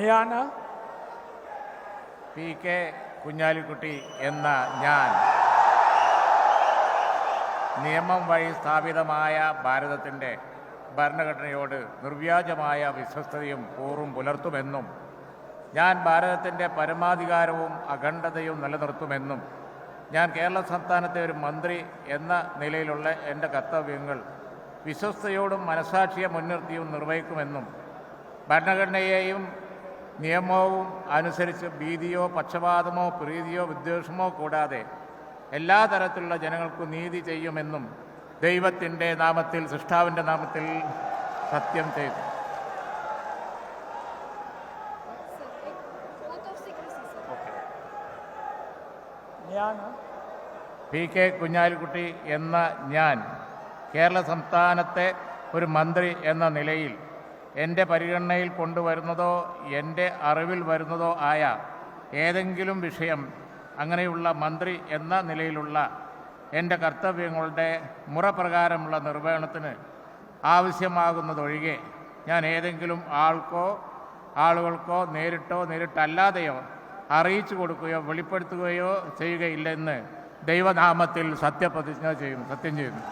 ഞാൻ P K Kunhalikutty എന്ന ഞാൻ നിയമം വഴി സ്ഥാപിതമായ ഭാരതത്തിൻ്റെ ഭരണഘടനയോട് നിർവ്യാജമായ വിശ്വസ്തയും കൂറും പുലർത്തുമെന്നും ഞാൻ ഭാരതത്തിൻ്റെ പരമാധികാരവും അഖണ്ഡതയും നിലനിർത്തുമെന്നും ഞാൻ കേരള സംസ്ഥാനത്തെ ഒരു മന്ത്രി എന്ന നിലയിലുള്ള എൻ്റെ കർത്തവ്യങ്ങൾ വിശ്വസ്തയോടും മനസാക്ഷിയെ മുൻനിർത്തിയും നിർവഹിക്കുമെന്നും ഭരണഘടനയെയും നിയമവും അനുസരിച്ച് ഭീതിയോ പക്ഷപാതമോ പ്രീതിയോ വിദ്വേഷമോ കൂടാതെ എല്ലാ തരത്തിലുള്ള ജനങ്ങൾക്കും നീതി ചെയ്യുമെന്നും ദൈവത്തിൻ്റെ നാമത്തിൽ സൃഷ്ടാവിൻ്റെ നാമത്തിൽ സത്യം ചെയ്തു. ഞാൻ പി കെ കുഞ്ഞാലിക്കുട്ടി എന്ന ഞാൻ കേരള സംസ്ഥാനത്തെ ഒരു മന്ത്രി എന്ന നിലയിൽ എൻ്റെ പരിഗണനയിൽ കൊണ്ടുവരുന്നതോ എൻ്റെ അറിവിൽ വരുന്നതോ ആയ ഏതെങ്കിലും വിഷയം അങ്ങനെയുള്ള മന്ത്രി എന്ന നിലയിലുള്ള എൻ്റെ കർത്തവ്യങ്ങളുടെ മുറപ്രകാരമുള്ള നിർവഹണത്തിന് ആവശ്യമാകുന്നതൊഴികെ ഞാൻ ഏതെങ്കിലും ആളുകൾക്കോ നേരിട്ടോ നേരിട്ടല്ലാതെയോ അറിയിച്ചു കൊടുക്കുകയോ വെളിപ്പെടുത്തുകയോ ചെയ്യുകയില്ലെന്ന് ദൈവനാമത്തിൽ സത്യം ചെയ്യുന്നു.